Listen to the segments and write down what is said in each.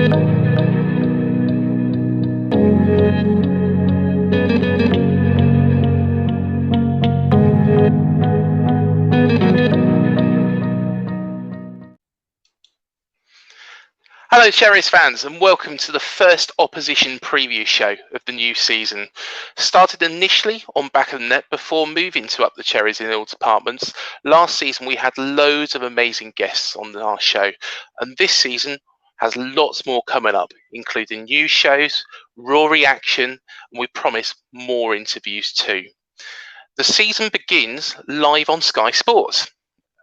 Hello Cherries fans and welcome to the first opposition preview show of the new season. Started initially on back of the net before moving to Up the Cherries in all departments. Last season we had loads of amazing guests on our show, and this season has lots more coming up, including new shows, raw reaction, and we promise more interviews too. The season begins live on Sky Sports,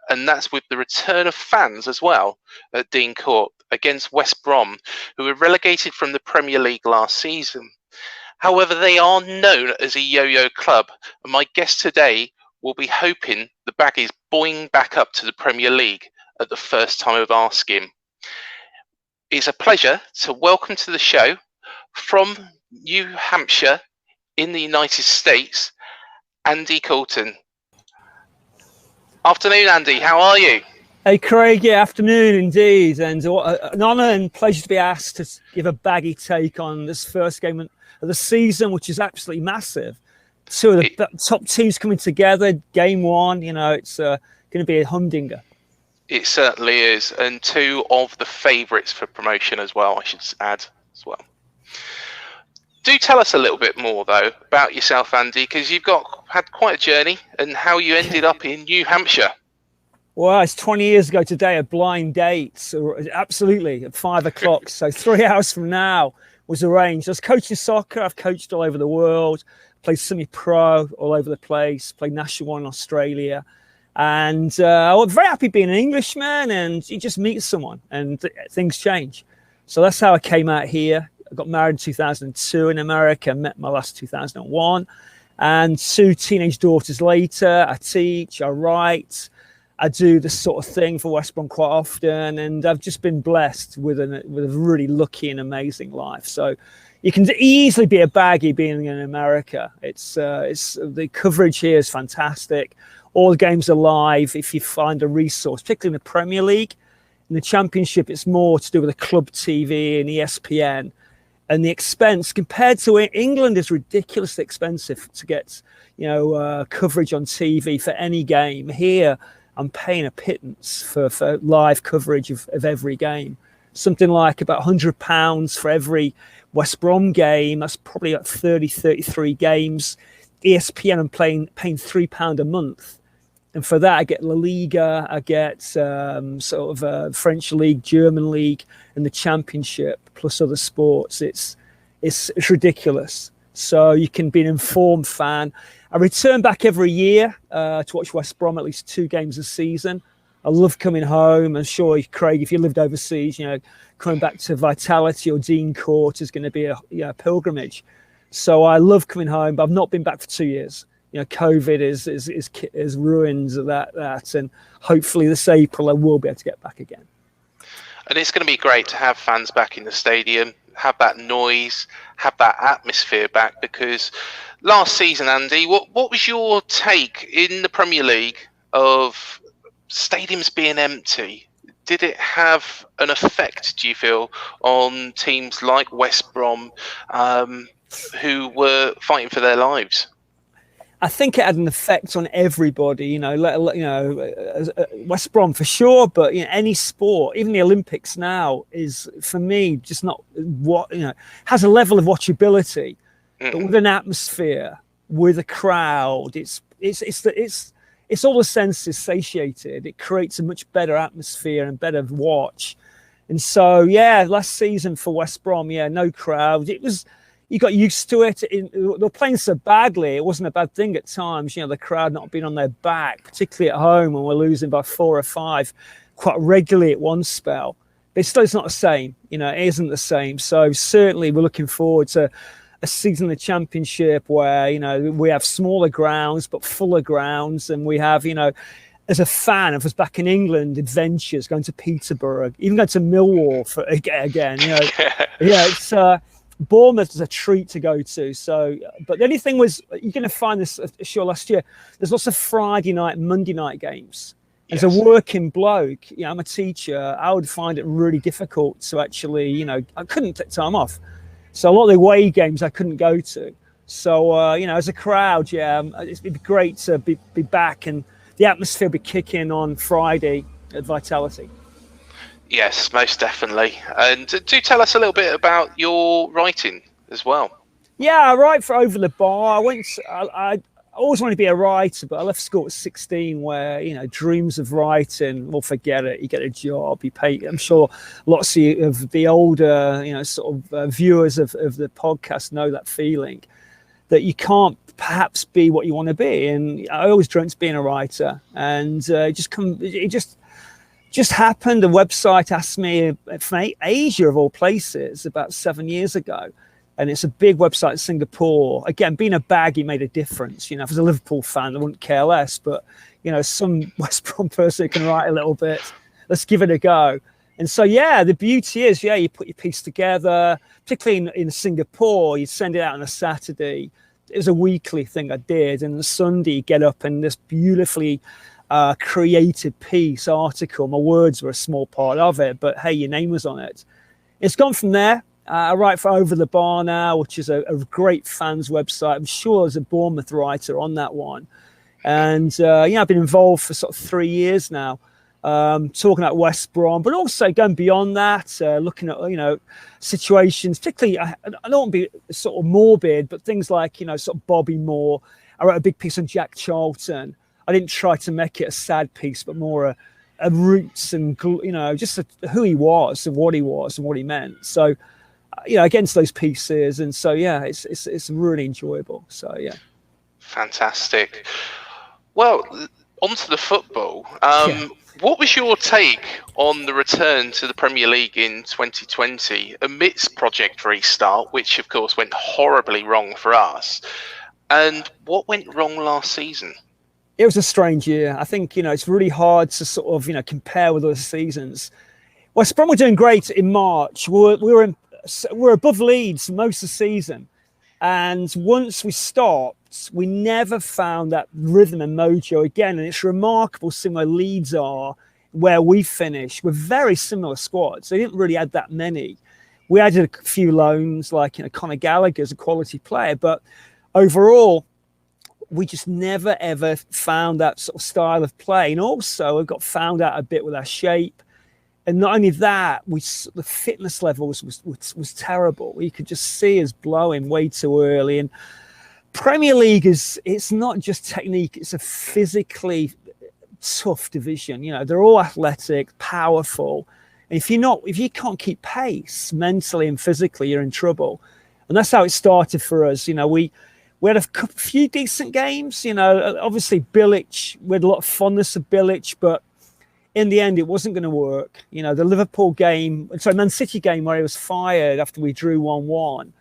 and that's with the return of fans as well at Dean Court against West Brom, who were relegated from the Premier League last season. However, they are known as a yo-yo club, and my guest today will be hoping the Baggies boing back up to the Premier League at the first time of asking. It's a pleasure to welcome to the show from New Hampshire in the United States, Andy Caulton. Afternoon, Andy. How are you? Hey, Craig. Yeah, afternoon indeed. And an honour and pleasure to be asked to give a Baggy take on this first game of the season, which is absolutely massive. Two of the top teams coming together, game one. You know, it's going to be a humdinger. It certainly is. And two of the favourites for promotion as well, I should add as well. Do tell us a little bit more, though, about yourself, Andy, because you've had quite a journey and how you ended up in New Hampshire. Well, it's 20 years ago today, a blind date. So absolutely, at 5 o'clock. So 3 hours from now was arranged. I was coaching soccer. I've coached all over the world, played semi-pro all over the place, played National 1 in Australia. And I was very happy being an Englishman, and you just meet someone and things change. So that's how I came out here. I got married in 2002 in America, met my last 2001. And 2 teenage daughters later, I teach, I write, I do this sort of thing for West Brom quite often. And I've just been blessed with a really lucky and amazing life. So you can easily be a baggy being in America. It's the coverage here is fantastic. All the games are live if you find a resource, particularly in the Premier League. In the Championship, it's more to do with the club TV and ESPN. And the expense compared to England is ridiculously expensive to get, coverage on TV for any game. Here, I'm paying a pittance for live coverage of every game. Something like about £100 for every West Brom game. That's probably like 33 games. ESPN, I'm paying £3 a month. And for that, I get La Liga, I get French League, German League, and the Championship, plus other sports. It's ridiculous. So you can be an informed fan. I return back every year to watch West Brom at least 2 games a season. I love coming home. I'm sure, Craig, if you lived overseas, coming back to Vitality or Dean Court is going to be a pilgrimage. So I love coming home, but I've not been back for 2 years. COVID is ruined that, and hopefully this April I will be able to get back again. And it's going to be great to have fans back in the stadium, have that noise, have that atmosphere back, because last season, Andy, what was your take in the Premier League of stadiums being empty? Did it have an effect, do you feel, on teams like West Brom who were fighting for their lives? I think it had an effect on everybody, West Brom for sure, but any sport, even the Olympics now, is for me just not has a level of watchability, but with an atmosphere, with a crowd, it's all the senses satiated. It creates a much better atmosphere and better watch, and so last season for West Brom, no crowd. You got used to it. They were playing so badly, it wasn't a bad thing at times. The crowd not being on their back, particularly at home when we're losing by 4 or 5 quite regularly at one spell. But still, it's not the same. It isn't the same. So certainly we're looking forward to a season in the Championship where, we have smaller grounds but fuller grounds. And we have, as a fan of us back in England, adventures, going to Peterborough, even going to Millwall again. It's... Bournemouth is a treat to go to. So, but the only thing was, you're going to find this, sure, last year, there's lots of Friday night, Monday night games. As a working bloke, I'm a teacher, I would find it really difficult to actually, I couldn't take time off. So a lot of the away games I couldn't go to. So, as a crowd, it'd be great to be back, and the atmosphere will be kicking on Friday at Vitality. Yes, most definitely. And do tell us a little bit about your writing as well. Yeah, I write for Over the Bar. I always wanted to be a writer, but I left school at 16 where, dreams of writing, well, forget it. You get a job, you pay. I'm sure lots of the older, viewers of the podcast know that feeling that you can't perhaps be what you want to be. And I always dreamt of being a writer. And it just happened. The website asked me from Asia, of all places, about 7 years ago. And it's a big website in Singapore. Again, being a Baggie made a difference. If I was a Liverpool fan, I wouldn't care less. But, some West Brom person can write a little bit. Let's give it a go. And so, the beauty is, you put your piece together, particularly in Singapore, you send it out on a Saturday. It was a weekly thing I did. And on Sunday, you get up and this beautifully created piece, article. My words were a small part of it, but hey, your name was on it. It's gone from there. I write for Over the Bar now, which is a great fans website. I'm sure there's a Bournemouth writer on that one. And, I've been involved for sort of 3 years now, talking about West Brom, but also going beyond that, looking at, situations, particularly, I don't want to be sort of morbid, but things like, sort of Bobby Moore. I wrote a big piece on Jack Charlton. I didn't try to make it a sad piece, but more a roots and, just who he was and what he meant. So, against those pieces. And so, it's really enjoyable. So, yeah. Fantastic. Well, onto the football. What was your take on the return to the Premier League in 2020 amidst Project Restart, which, of course, went horribly wrong for us? And what went wrong last season? It was a strange year. I think, it's really hard to sort of, compare with other seasons. West Brom were doing great in March. We're above Leeds most of the season. And once we stopped, we never found that rhythm and mojo again. And it's remarkable seeing where Leeds are, where we finished. We're very similar squads. They didn't really add that many. We added a few loans, like Conor Gallagher's a quality player. But overall, we just never, ever found that sort of style of play. And also, we got found out a bit with our shape. And not only that, the fitness levels was terrible. You could just see us blowing way too early. And Premier League it's not just technique; it's a physically tough division. They're all athletic, powerful, and if you can't keep pace mentally and physically, you're in trouble. And that's how it started for us. We had a few decent games. Obviously Bilic, we had a lot of fondness of Bilic, but in the end, it wasn't going to work. The Liverpool game, Man City game where he was fired after we drew 1-1.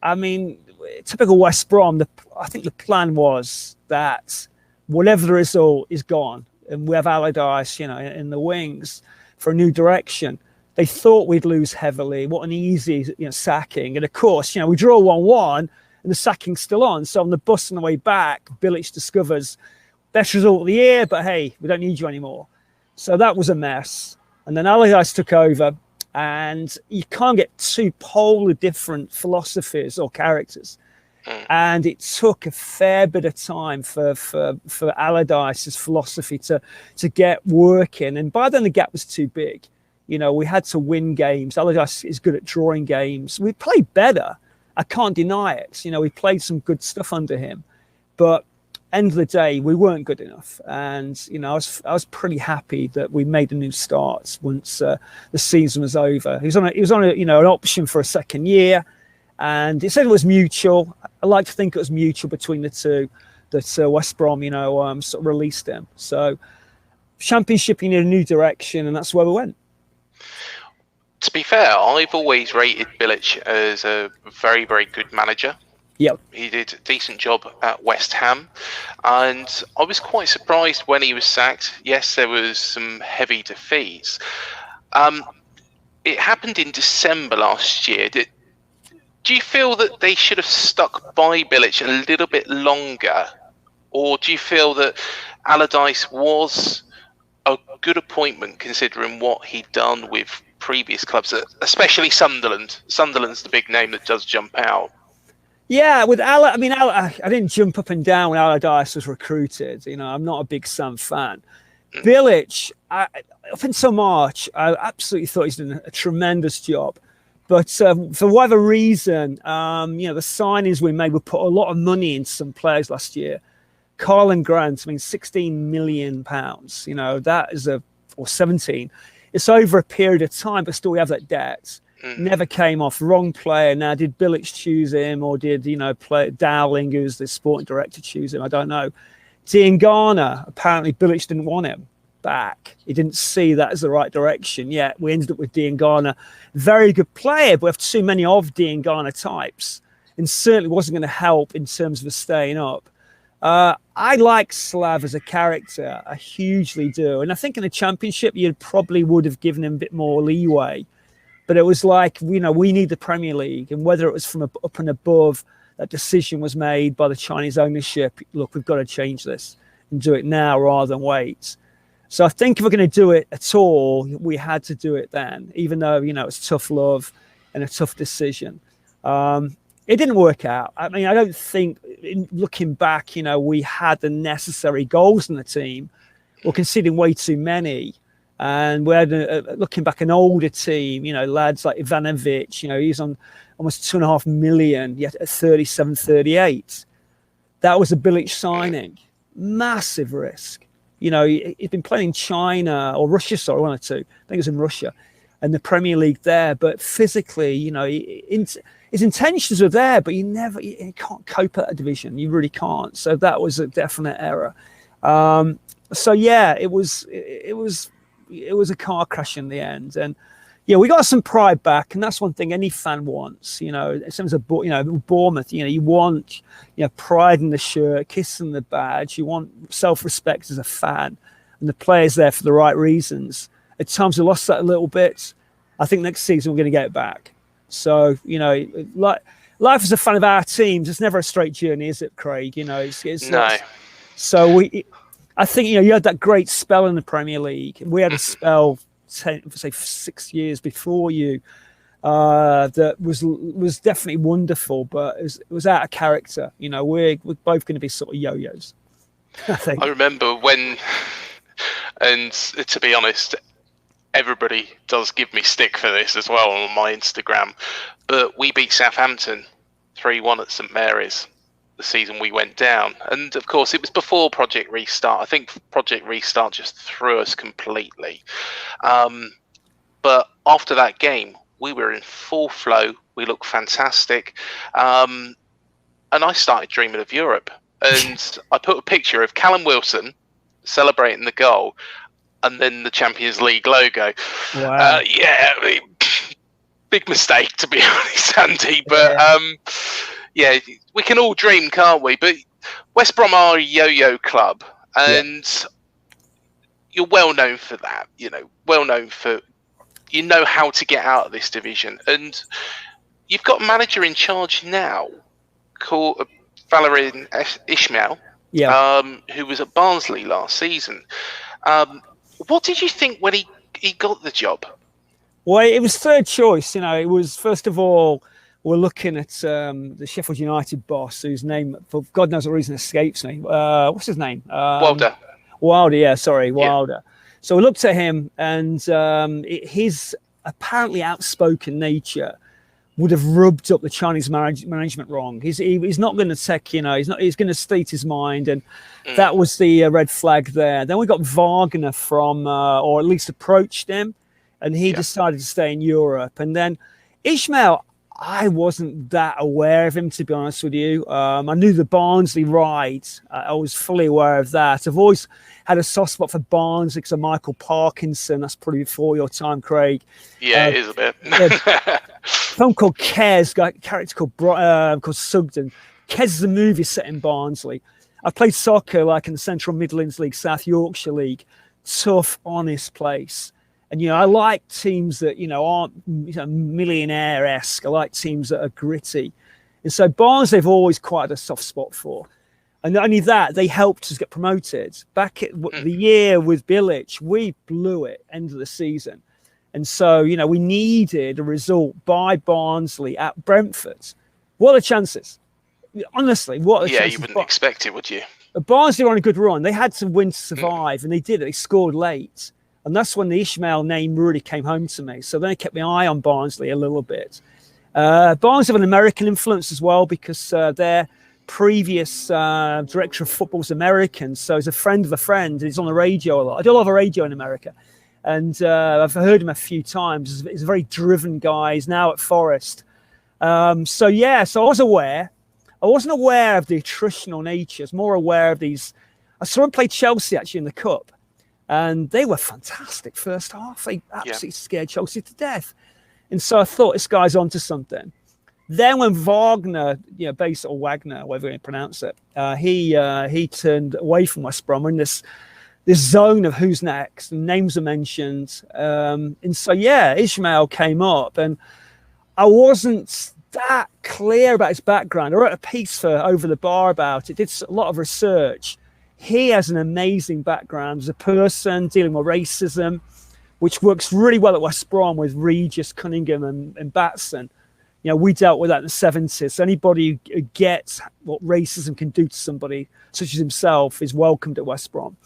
I mean, typical West Brom, I think the plan was that whatever the result is gone. And we have Allardyce, in the wings for a new direction. They thought we'd lose heavily. What an easy, sacking. And of course, we draw 1-1 and the sacking's still on. So on the bus on the way back, Bilic discovers best result of the year, but hey, we don't need you anymore. So that was a mess. And then Allardyce took over, and you can't get two polar different philosophies or characters. And it took a fair bit of time for Allardyce's philosophy to get working. And by then the gap was too big. We had to win games. Allardyce is good at drawing games. We played better. I can't deny it. We played some good stuff under him. But end of the day, we weren't good enough, and I was pretty happy that we made a new start once the season was over. He was on an option for a second year, and it said it was mutual. I like to think it was mutual between the two. That West Brom, sort of released him. So, Championship in a new direction, and that's where we went. To be fair, I've always rated Bilic as a very, very good manager. Yep. He did a decent job at West Ham, and I was quite surprised when he was sacked. Yes, there was some heavy defeats. It happened in December last year. Do you feel that they should have stuck by Bilic a little bit longer, or do you feel that Allardyce was a good appointment considering what he'd done with previous clubs, especially Sunderland. Sunderland's the big name that does jump out. Yeah, with I didn't jump up and down when Allardyce was recruited. I'm not a big Sam fan. Bilic, up until March, I absolutely thought he's done a tremendous job. But for whatever reason, the signings we made, we put a lot of money into some players last year. Carl Grant, £16 million. That is or 17. It's over a period of time, but still we have that debt. Never came off. Wrong player. Now, did Bilic choose him, or did Dowling, who's the sporting director, choose him? I don't know. Diangana, apparently Bilic didn't want him back. He didn't see that as the right direction. Yet we ended up with Diangana, very good player, but we have too many of Diangana types, and certainly wasn't going to help in terms of us staying up. I like Slav as a character. I hugely do, and I think in the Championship you probably would have given him a bit more leeway. But it was like, we need the Premier League. And whether it was from up and above, that decision was made by the Chinese ownership. Look, we've got to change this and do it now rather than wait. So I think if we're going to do it at all, we had to do it then, even though, it's tough love and a tough decision. It didn't work out. I don't think, looking back, we had the necessary goals in the team. We're conceding way too many. And we had, looking back, an older team, lads like Ivanovic, he's on almost 2.5 million, yet at 37, 38. That was a Bilic signing. Massive risk. He'd been playing in China or Russia, sorry, one or two. I think it was in Russia, and the Premier League there. But physically, his intentions were there, but you can't cope at a division. You really can't. So that was a definite error. It was a car crash in the end, and we got some pride back, and that's one thing any fan wants. In terms of Bournemouth, you want pride in the shirt, kissing the badge. You want self-respect as a fan, and the players there for the right reasons. At times we lost that a little bit. I think next season we're going to get it back. So like life as a fan of our teams, it's never a straight journey, is it, Craig? It's no. So I think you had that great spell in the Premier League. We had a spell, say 6 years before you, that was definitely wonderful, but it was out of character. We're both going to be sort of yo-yos, I think. I remember when, and to be honest, everybody does give me stick for this as well on my Instagram, but we beat Southampton 3-1 at St Mary's. The season we went down, and of course it was before Project Restart. I think Project Restart just threw us completely, but after that game we were in full flow. We looked fantastic, and I started dreaming of Europe, and I put a picture of Callum Wilson celebrating the goal and then the Champions League logo. Wow. Big mistake, to be honest, Andy, but yeah, we can all dream, can't we? But West Brom are a yo-yo club, and you're well known for that. Well known for how to get out of this division, and you've got a manager in charge now called Valérien Ismaël, who was at Barnsley last season. What did you think when he got the job? Well, it was third choice. It was, first of all, we're looking at the Sheffield United boss, whose name, for God knows what reason, escapes me. What's his name? Wilder. Wilder, Wilder. So we looked at him, and his apparently outspoken nature would have rubbed up the Chinese management wrong. He's not going to take, he's going to state his mind, and that was the red flag there. Then we got Wagner from, or at least approached him, and he decided to stay in Europe. And then Ismaël, I wasn't that aware of him, to be honest with you. I knew the Barnsley ride. I was fully aware of that. I've always had a soft spot for Barnsley because of Michael Parkinson. That's probably before your time, Craig. Yeah, it is a bit. A film called Kes, a character called Sugden. Kes is a movie set in Barnsley. I played soccer like in the Central Midlands League, South Yorkshire League. Tough, honest place. And, I like teams that, aren't millionaire-esque. I like teams that are gritty. And so Barnsley, they've always quite had a soft spot for. And not only that, they helped us get promoted. Back at the year with Bilic, we blew it end of the season. And so, you know, we needed a result by Barnsley at Brentford. What are the chances? Honestly, what are the chances? You wouldn't expect it, would you? Barnsley were on a good run. They had to win to survive, and they did it. They scored late. And that's when the Ismaël name really came home to me. So then I kept my eye on Barnsley a little bit. Barnsley have an American influence as well, because their previous director of football is American. So he's a friend of a friend, and he's on the radio a lot. I do a lot of radio in America. And I've heard him a few times. He's a very driven guy. He's now at Forest. So I was aware. I wasn't aware of the attritional nature. I was more aware of these. I saw him play Chelsea actually in the Cup, and they were fantastic first half. They absolutely scared Chelsea to death. And so I thought, this guy's onto something. Then when Wagner, or Wagner, whatever you pronounce it, he turned away from West Brom in this zone of who's next, and names are mentioned. And so, Ismaël came up, and I wasn't that clear about his background. I wrote a piece for Over the Bar about it, did a lot of research. He has an amazing background as a person dealing with racism, which works really well at West Brom with Regis, Cunningham and Batson. We dealt with that in the 70s. So anybody who gets what racism can do to somebody, such as himself, is welcomed at West Brom.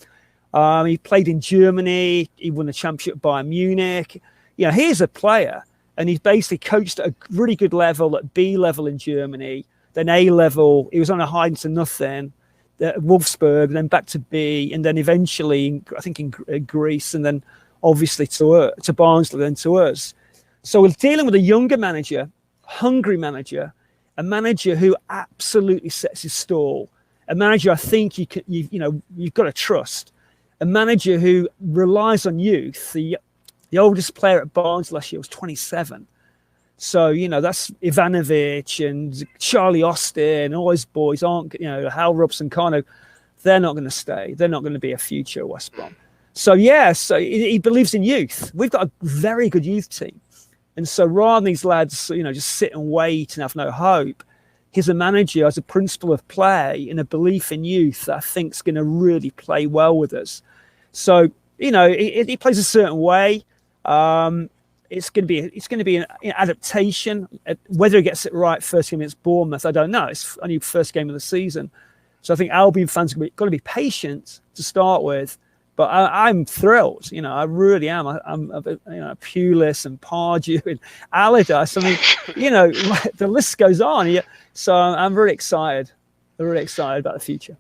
He played in Germany. He won the championship by Munich. He's a player, and he's basically coached at a really good level, at B level in Germany, then A level. He was on a high to nothing at Wolfsburg, then back to B, and then eventually, I think, in Greece, and then obviously to Barnsley, then to us. So we're dealing with a younger manager, hungry manager, a manager who absolutely sets his stall, a manager I think you've got to trust, a manager who relies on youth. The oldest player at Barnsley last year was 27. So, that's Ivanovic and Charlie Austin and all those boys aren't, Hal Robson, Carno, they're not going to stay. They're not going to be a future at West Brom. So, he believes in youth. We've got a very good youth team. And so rather than these lads, just sit and wait and have no hope, he's a manager, has a principle of play and a belief in youth that I think is going to really play well with us. So, he plays a certain way. It's going to be an adaptation. Whether he gets it right first game against Bournemouth, I don't know. It's only first game of the season. So I think Albion fans are going to be patient to start with. But I'm thrilled, I really am. I'm Pulis and Pardew and Allardyce. I mean, the list goes on. So I'm really excited. I'm really excited about the future.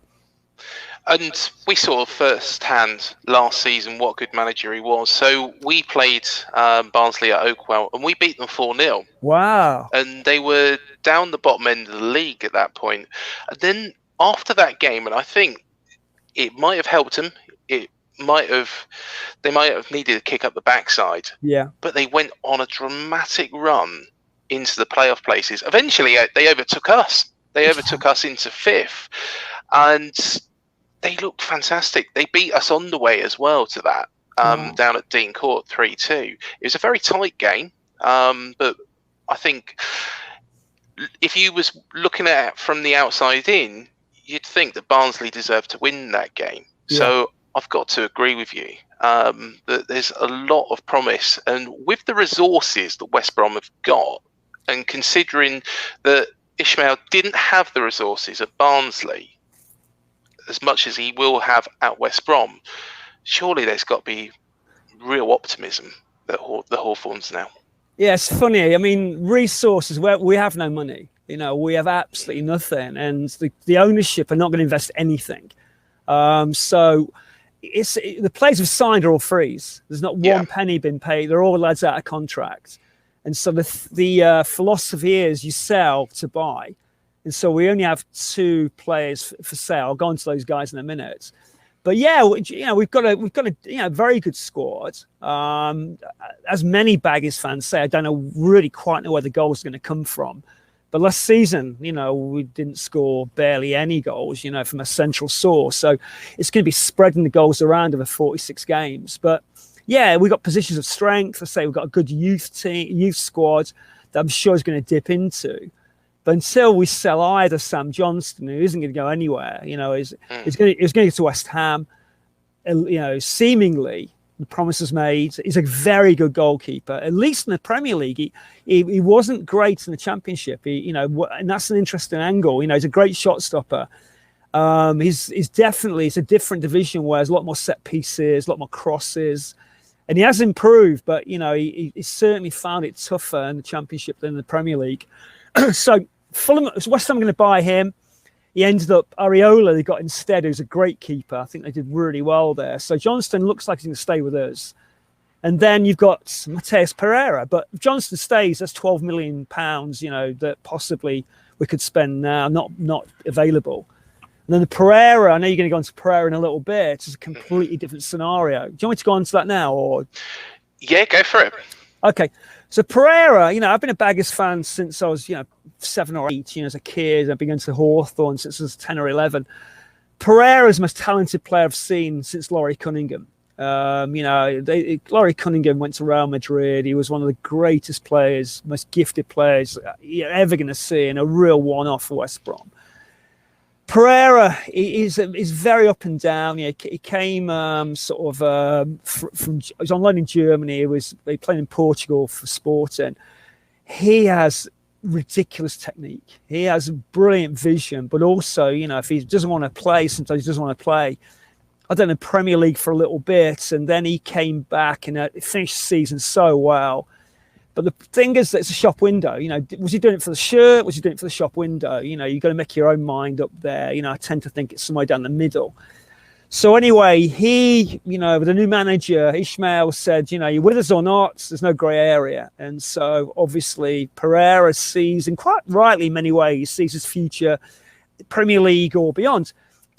And we saw firsthand last season what a good manager he was. So we played Barnsley at Oakwell, and we beat them 4-0. Wow. And they were down the bottom end of the league at that point. And then after that game, and I think it might have helped them, they might have needed a kick up the backside. Yeah. But they went on a dramatic run into the playoff places. Eventually, they overtook us. They overtook us into 5th. And they looked fantastic. They beat us on the way as well to that, down at Dean Court 3-2. It was a very tight game. But I think if you was looking at it from the outside in, you'd think that Barnsley deserved to win that game. Yeah. So I've got to agree with you that there's a lot of promise. And with the resources that West Brom have got, and considering that Ismaël didn't have the resources at Barnsley as much as he will have at West Brom, surely there's got to be real optimism that the Hawthorns now. Yeah, it's funny. I mean, resources, we have no money. We have absolutely nothing. And the ownership are not going to invest anything. So the players have signed are all frees. There's not one penny been paid. They're all lads out of contract. And so the philosophy is you sell to buy. And so we only have 2 players for sale. I'll go into those guys in a minute. But we've got a very good squad. As many Baggies fans say, I don't really quite know where the goals are going to come from. But last season, we didn't score barely any goals, from a central source. So it's going to be spreading the goals around over 46 games. But we've got positions of strength. I say we've got a good youth squad that I'm sure is going to dip into. But until we sell either Sam Johnston, who isn't going to go anywhere, he's going to go to West Ham. Seemingly the promises made. He's a very good goalkeeper. At least in the Premier League, he wasn't great in the Championship. And that's an interesting angle. He's a great shot stopper. He's definitely, it's a different division where there's a lot more set pieces, a lot more crosses. And he has improved, but he certainly found it tougher in the Championship than in the Premier League. So West Ham going to buy him. He ended up Areola. They got instead, who's a great keeper. I think they did really well there. So Johnston looks like he's going to stay with us. And then you've got Mateus Pereira. But if Johnston stays, that's £12 million. That possibly we could spend now, not available. And then the Pereira, I know you're going to go into Pereira in a little bit. It's a completely different scenario. Do you want me to go on to that now? Or yeah, go for it. Okay. So Pereira, I've been a Baggies fan since I was, 7 or 8, as a kid. I've been going to Hawthorn since I was 10 or 11. Pereira's the most talented player I've seen since Laurie Cunningham. Laurie Cunningham went to Real Madrid. He was one of the greatest players, most gifted players you're ever going to see, and a real one-off for West Brom. Pereira is very up and down. He came from. He was on loan in Germany. He played in Portugal for Sporting. He has ridiculous technique. He has brilliant vision, but also, if he doesn't want to play, sometimes he doesn't want to play. I done the Premier League for a little bit, and then he came back and finished the season so well. But the thing is that it's a shop window. Was he doing it for the shirt? Was he doing it for the shop window? You've got to make your own mind up there. I tend to think it's somewhere down the middle. So anyway, he, with a new manager, Ismaël said, you're with us or not, there's no grey area. And so obviously Pereira sees, and quite rightly in many ways, sees his future Premier League or beyond.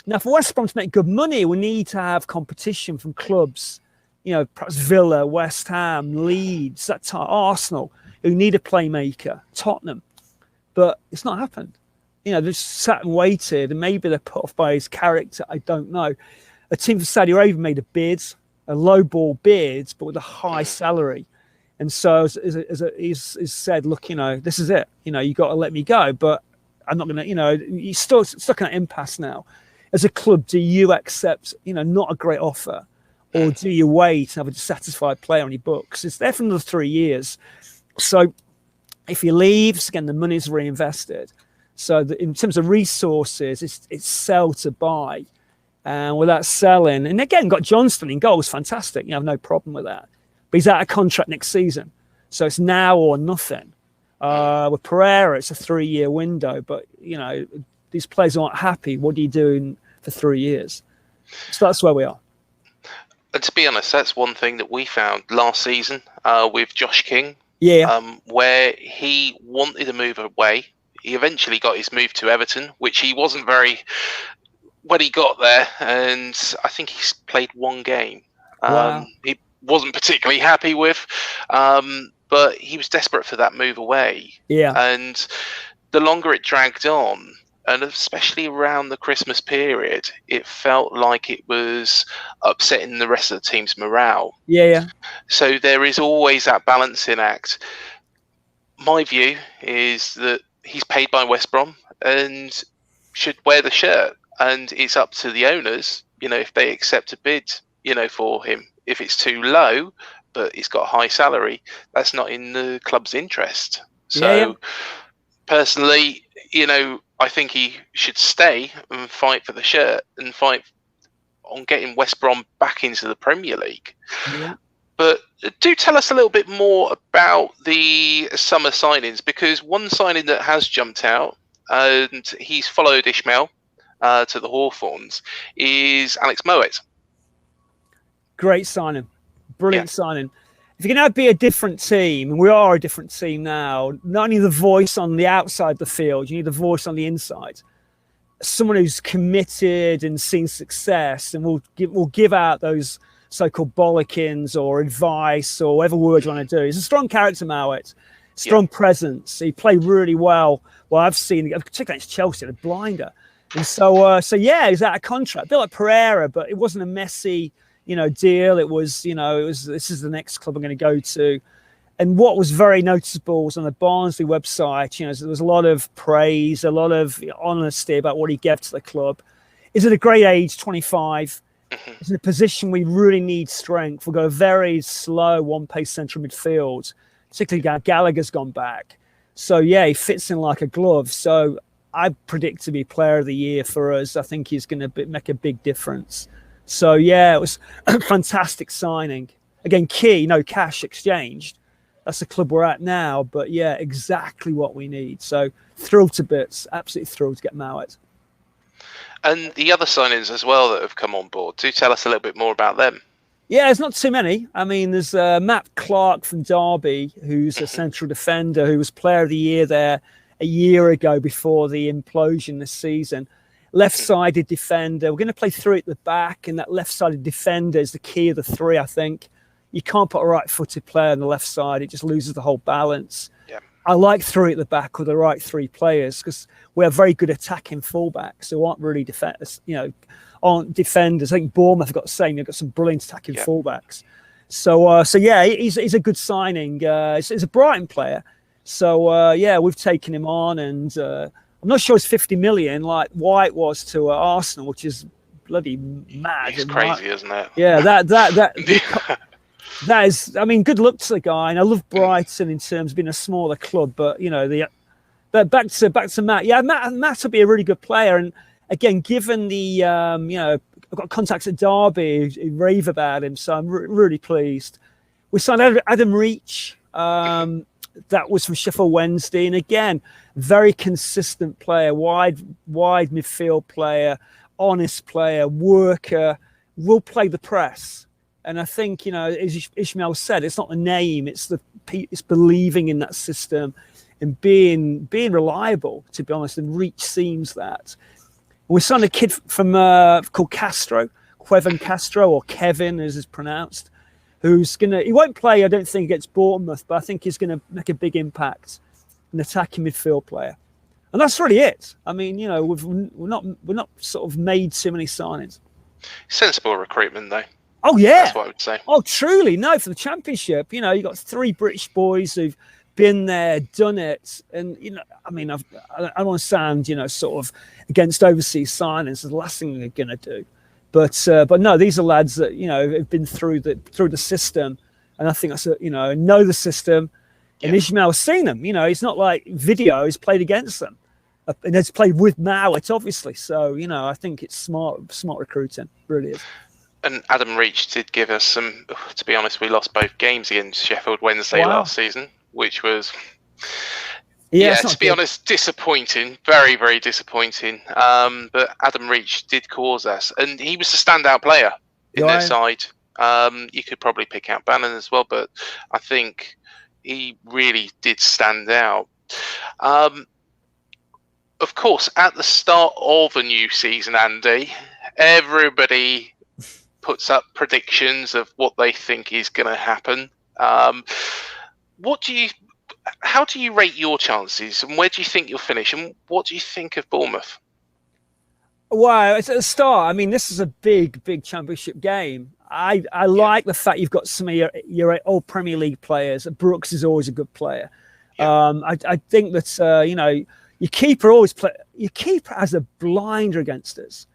Now, for West Brom to make good money, we need to have competition from clubs, perhaps Villa, West Ham, Leeds, Arsenal, who need a playmaker, Tottenham. But it's not happened. They've sat and waited, and maybe they're put off by his character. I don't know. A team from Saudi Arabia made a bid, a low ball bid, but with a high salary. And so he's said, look, this is it. You got to let me go. But I'm not going to, he's still stuck in an impasse now. As a club, do you accept, not a great offer? Or do you wait and have a dissatisfied player on your books? It's there for another 3 years. So if he leaves, again, the money's reinvested. So in terms of resources, it's sell to buy. And without selling, and again, got Johnston in goals, fantastic. You have no problem with that. But he's out of contract next season. So it's now or nothing. With Pereira, it's a 3-year window. But, these players aren't happy. What are you doing for 3 years? So that's where we are. And to be honest, that's one thing that we found last season with Josh King. Yeah. Where he wanted to move away. He eventually got his move to Everton, which he wasn't very when he got there. And I think he's played one game. Wow. He wasn't particularly happy with, but he was desperate for that move away. Yeah. And the longer it dragged on, and especially around the Christmas period, it felt like it was upsetting the rest of the team's morale. Yeah. So there is always that balancing act. My view is that he's paid by West Brom and should wear the shirt. And it's up to the owners, if they accept a bid, for him. If it's too low, but he's got a high salary, that's not in the club's interest. So personally, I think he should stay and fight for the shirt and fight on getting West Brom back into the Premier League. Yeah. But do tell us a little bit more about the summer signings, because one signing that has jumped out, and he's followed Ismaël to the Hawthorns, is Alex Mowatt. Great signing. Brilliant signing. If you're going to be a different team, and we are a different team now, not only the voice on the outside of the field, you need the voice on the inside. Someone who's committed and seen success and will give out those so-called bollockins or advice or whatever word you want to do. He's a strong character, Mowatt. Strong presence. He played really well. Well, I've seen, particularly against Chelsea, a blinder. And so he's out of contract. A bit like Pereira, but it wasn't a messy, deal. It was, this is the next club I'm going to go to. And what was very noticeable was on the Barnsley website, there was a lot of praise, a lot of honesty about what he gave to the club. He's at a great age, 25. He's in a position we really need strength. We've got a very slow one-pace central midfield, particularly Gallagher's gone back. So, yeah, he fits in like a glove. So I predict to be player of the year for us. I think he's going to make a big difference. So, yeah, it was a fantastic signing. Again, key, no cash exchanged. That's the club we're at now. But, yeah, exactly what we need. So, thrilled to bits. Absolutely thrilled to get Mowatt. And the other signings as well that have come on board. Do tell us a little bit more about them. Yeah, there's not too many. I mean, there's Matt Clarke from Derby, who's a central defender who was player of the year there a year ago before the implosion this season. Left-sided defender. We're going to play three at the back, and that left-sided defender is the key of the three, I think. You can't put a right-footed player on the left side. It just loses the whole balance. Yeah. I like three at the back with the right three players because we have very good attacking fullbacks who aren't really defenders, aren't defenders. I think Bournemouth have got the same. They've got some brilliant attacking fullbacks. So yeah, he's a good signing. He's a Brighton player. So, yeah, we've taken him on, and I'm not sure it's 50 million like White was to Arsenal, which is bloody mad. It's crazy, isn't it? Yeah, that is, I mean, good luck to the guy. And I love Brighton in terms of being a smaller club, but, back to Matt. Yeah, Matt will be a really good player. And again, given the, I've got contacts at Derby who rave about him, so I'm really pleased. We signed Adam Reach. That was from Sheffield Wednesday. And again, very consistent player, wide midfield player, honest player, worker, will play the press. And I think, as Ishmael said, it's not the name, it's believing in that system and being reliable, to be honest, and Reach seems that. We signed a kid from called Castro, Quevin Castro, or Kevin as is pronounced, he won't play, I don't think, against Bournemouth, but I think he's going to make a big impact, an attacking midfield player. And that's really it. I mean, we're not sort of made too many signings. Sensible recruitment, though. Oh, yeah. That's what I would say. Oh, truly. No, for the Championship, you've got three British boys who've been there, done it. And, I mean, I don't want to sound, sort of against overseas signings. It's the last thing they're going to do. But no, these are lads that, have been through the system. And I think that's, know the system. And Ishmael has seen them. It's not like video. He's played against them. And has played with Mowatt, obviously. So, I think it's smart recruiting. Really is. And Adam Reach did give us some, to be honest, we lost both games against Sheffield Wednesday last season, which was, to be honest, disappointing. Very, very disappointing. But Adam Reach did cause us. And he was the standout player in their side. You could probably pick out Bannon as well, but I think he really did stand out. Of course, at the start of a new season, Andy, everybody puts up predictions of what they think is going to happen. How do you rate your chances, and where do you think you'll finish, and what do you think of Bournemouth? Wow, it's at the start. I mean, this is a big Championship game. I like the fact you've got some of your old Premier League players. Brooks is always a good player. I think that your keeper your keeper has a blinder against us.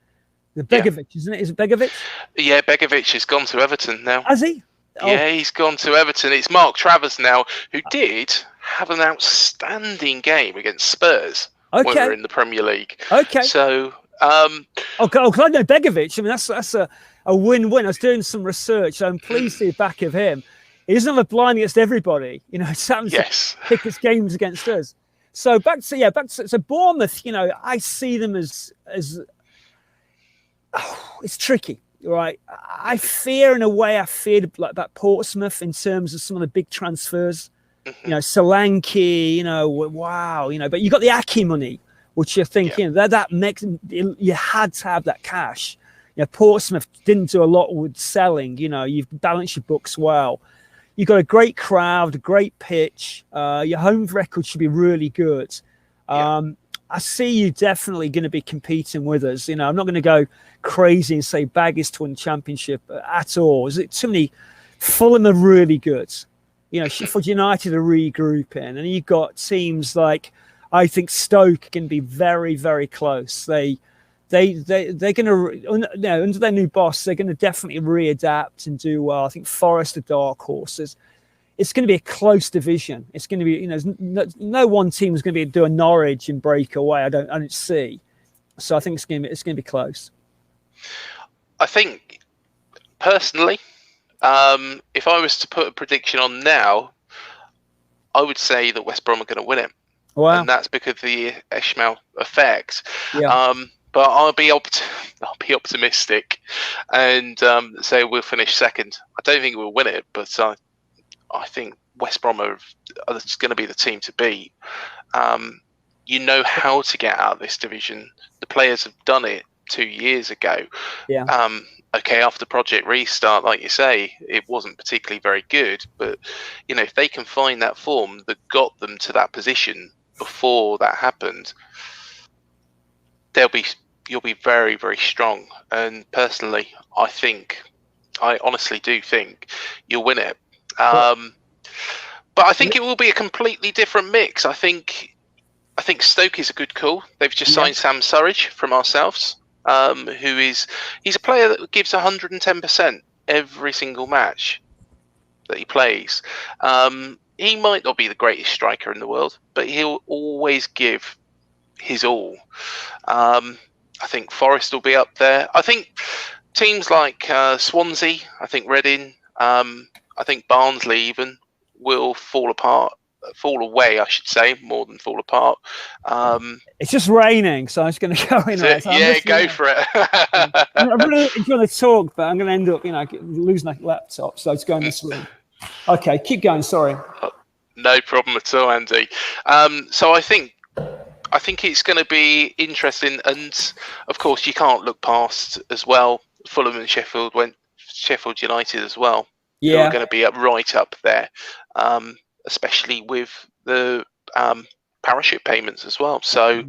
The Begovic, isn't it? Is it Begovic? Yeah, Begovic has gone to Everton now. Has he? Yeah, he's gone to Everton. It's Mark Travers now, who did have an outstanding game against Spurs when we were in the Premier League. Okay. So, because I know Begovic. I mean, that's a win-win. I was doing some research. So I'm pleased to be back of him. He doesn't have a blind against everybody. Sam to pick his games against us. So back to Bournemouth. I see them as it's tricky, right? I feared like that Portsmouth in terms of some of the big transfers. Solanke, wow, but you got the Aki money, which you're thinking that makes you had to have that cash. Portsmouth didn't do a lot with selling. You've balanced your books well. You've got a great crowd, a great pitch. Your home record should be really good. I see you definitely going to be competing with us. I'm not going to go crazy and say Baggies to win the Championship at all. Is it too many? Fulham are really good. Sheffield United are regrouping, and you've got teams like, I think Stoke can be very, very close. They're going to, under their new boss, they're going to definitely readapt and do well. I think Forest are dark horses. It's going to be a close division. It's going to be, no one team is going to be doing Norwich and break away. I don't see. So I think it's going to be close. I think personally, if I was to put a prediction on now, I would say that West Brom are going to win it. Wow. And that's because of the Ismaël effect. Yeah. But I'll be optimistic and say we'll finish second. I don't think we'll win it, but I think West Brom are going to be the team to beat. You know how to get out of this division. The players have done it 2 years ago. Yeah. Okay, after Project Restart, like you say, it wasn't particularly very good. But, if they can find that form that got them to that position before that happened, you'll be very, very strong. And personally, I honestly do think you'll win it. But I think it will be a completely different mix. I think Stoke is a good call. They've just signed Sam Surridge from ourselves, he's a player that gives 110% every single match that he plays. He might not be the greatest striker in the world, but he'll always give his all. I think Forest will be up there. I think teams like Swansea, I think Reading, I think Barnsley even will fall away, I should say, more than fall apart. It's just raining, so I'm just going to go in. Go for it. I'm really enjoying the talk, but I'm going to end up, losing my laptop, so it's going this room. Okay, keep going. Sorry. No problem at all, Andy. So I think it's going to be interesting, and of course you can't look past as well. Fulham and Sheffield United as well. Yeah, are going to be right up there, especially with the parachute payments as well. So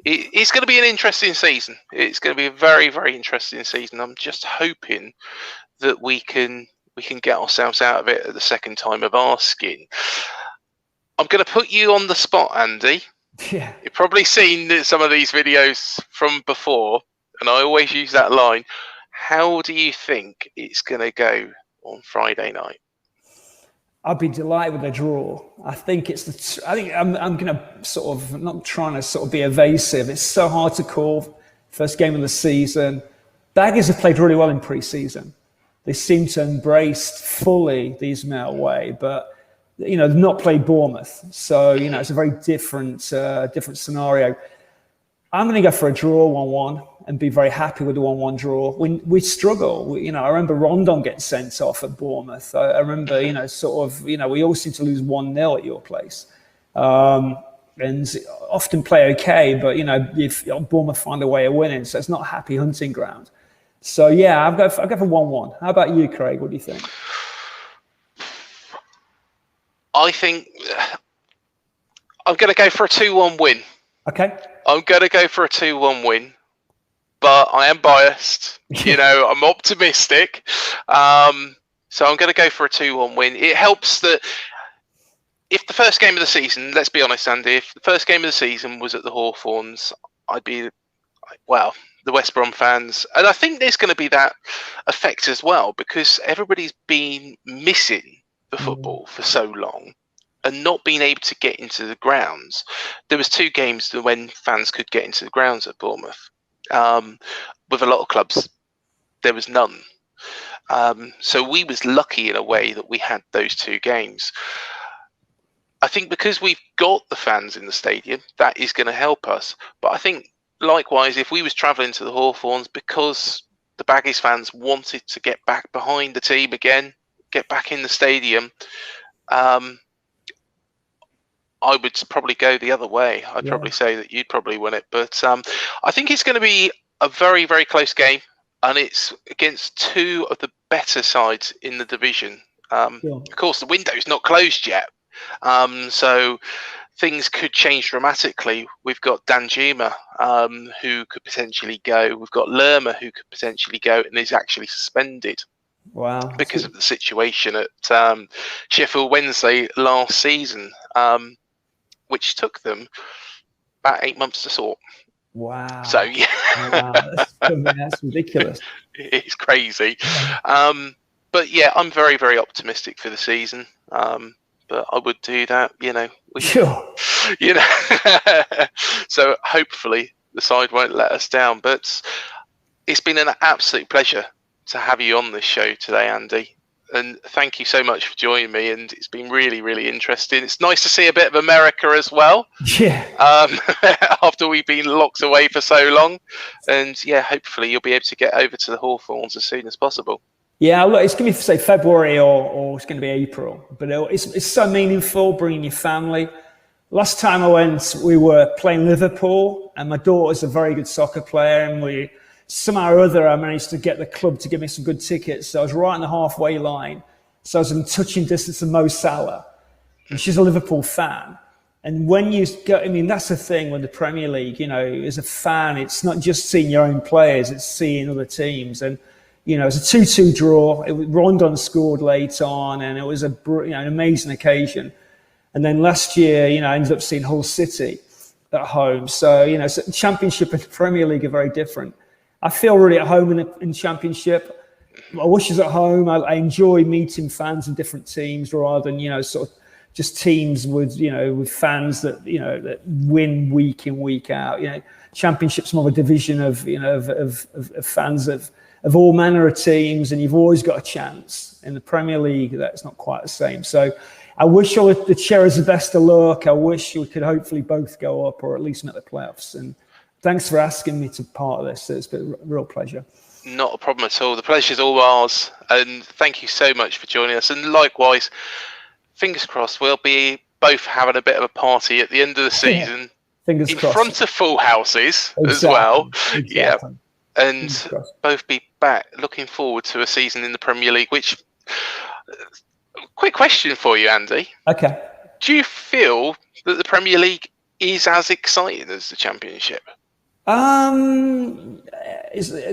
it's going to be an interesting season. It's going to be a very, very interesting season. I'm just hoping that we can get ourselves out of it at the second time of asking. I'm going to put you on the spot, Andy. Yeah. You've probably seen some of these videos from before, and I always use that line. How do you think it's going to go on Friday night? I'd be delighted with a draw. I think I'm going to sort of, not trying to sort of be evasive. It's so hard to call. First game of the season. Baggies have played really well in pre-season. They seem to embrace fully the Ismaël way, but they've not played Bournemouth, so it's a very different scenario. I'm going to go for a draw, 1-1, and be very happy with the 1-1 draw. We struggle. I remember Rondon getting sent off at Bournemouth. I remember, we all seem to lose 1-0 at your place, and often play okay. But if Bournemouth find a way of winning, so it's not a happy hunting ground. So yeah, I'll go for 1-1. How about you, Craig? What do you think? I think I'm going to go for a 2-1 win. Okay. I'm going to go for a 2-1 win, but I am biased. I'm optimistic. So I'm going to go for a 2-1 win. It helps that if the first game of the season, let's be honest, Andy, if the first game of the season was at the Hawthorns, I'd be, the West Brom fans. And I think there's going to be that effect as well, because everybody's been missing the football for so long and not being able to get into the grounds. There was 2 games when fans could get into the grounds at Bournemouth. With a lot of clubs, there was none. So we was lucky in a way that we had those 2 games. I think because we've got the fans in the stadium, that is going to help us. But I think likewise, if we was travelling to the Hawthorns, because the Baggies fans wanted to get back behind the team again, get back in the stadium, I would probably go the other way. I'd probably say that you'd probably win it. But I think it's going to be a very, very close game, and it's against 2 of the better sides in the division. Of course, the window's not closed yet, so things could change dramatically. We've got Danjuma, who could potentially go. We've got Lerma, who could potentially go and is actually suspended. Wow. because of the situation at Sheffield Wednesday last season, which took them about 8 months to sort. Wow. So yeah, wow. That's ridiculous. It's crazy. But yeah, I'm very, very optimistic for the season. But I would do that, Sure. So hopefully the side won't let us down. But it's been an absolute pleasure to have you on this show today, Andy. And thank you so much for joining me. And it's been really, really interesting. It's nice to see a bit of America as well. Yeah. After we've been locked away for so long. And yeah, hopefully you'll be able to get over to the Hawthorns as soon as possible. Yeah, look, it's going to be, say, February or it's going to be April. But it's so meaningful bringing your family. Last time I went, we were playing Liverpool, and my daughter's a very good soccer player, and somehow or other I managed to get the club to give me some good tickets. So I was right on the halfway line. So I was in touching distance of Mo Salah, and she's a Liverpool fan. And when you go, that's the thing with the Premier League, as a fan, it's not just seeing your own players, it's seeing other teams. And it was a 2-2 draw. Rondon scored late on, and it was an amazing occasion. And then last year, I ended up seeing Hull City at home. So, so Championship and Premier League are very different. I feel really at home in Championship. I wish I was at home. I enjoy meeting fans of different teams rather than, sort of just teams with, with fans that, that win week in, week out. Championship's more of a division of, of fans of all manner of teams, and you've always got a chance. In the Premier League, that's not quite the same. So I wish all the Cherries the best of luck. I wish we could hopefully both go up or at least make the playoffs. And thanks for asking me to be part of this. It's been a real pleasure. Not a problem at all. The pleasure's all ours. And thank you so much for joining us. And likewise, fingers crossed, we'll be both having a bit of a party at the end of the season. Fingers in crossed. Front of full houses as well. Yeah. And both be back looking forward to a season in the Premier League, which... Quick question for you, Andy. Okay. Do you feel that the Premier League is as exciting as the Championship?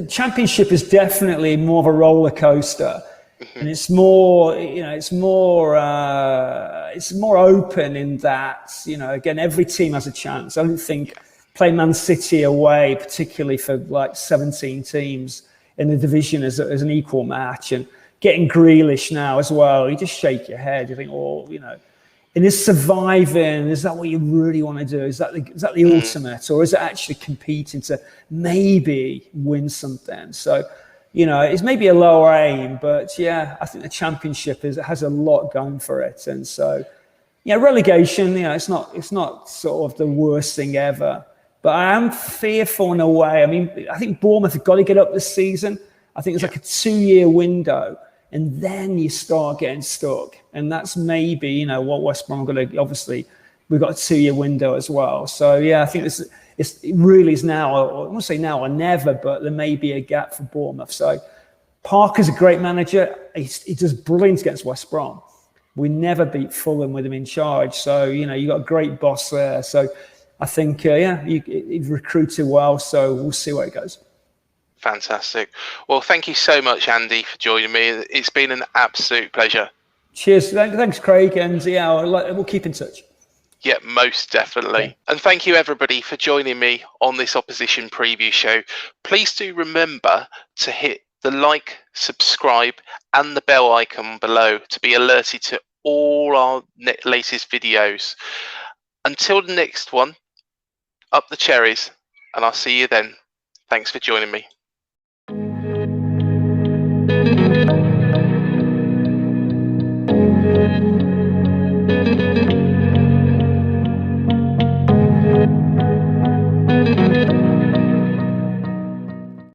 Championship is definitely more of a roller coaster, and it's more, it's more open in that, again, every team has a chance. I don't think playing Man City away, particularly for like 17 teams in the division, as an equal match, and getting Grealish now as well, you just shake your head. You think, and is surviving, is that what you really want to do? Is that the ultimate, or is it actually competing to maybe win something? So, it's maybe a lower aim, but yeah, I think the Championship has a lot going for it. And so, relegation, it's not sort of the worst thing ever, but I am fearful in a way. I think Bournemouth have got to get up this season. I think it's like a 2-year window. And then you start getting stuck. And that's maybe, what West Brom are going to, obviously, we've got a 2-year window as well. So, yeah, I think it really is now, I won't say now or never, but there may be a gap for Bournemouth. So, Parker's a great manager. He does brilliant against West Brom. We never beat Fulham with him in charge. So, you've got a great boss there. So, I think, you've recruited well. So, we'll see where it goes. Fantastic. Well, thank you so much, Andy, for joining me. It's been an absolute pleasure. Cheers. Thanks, Craig. And yeah, we'll keep in touch. Yeah, most definitely. Okay. And thank you, everybody, for joining me on this opposition preview show. Please do remember to hit the like, subscribe, and the bell icon below to be alerted to all our latest videos. Until the next one, up the cherries, and I'll see you then. Thanks for joining me.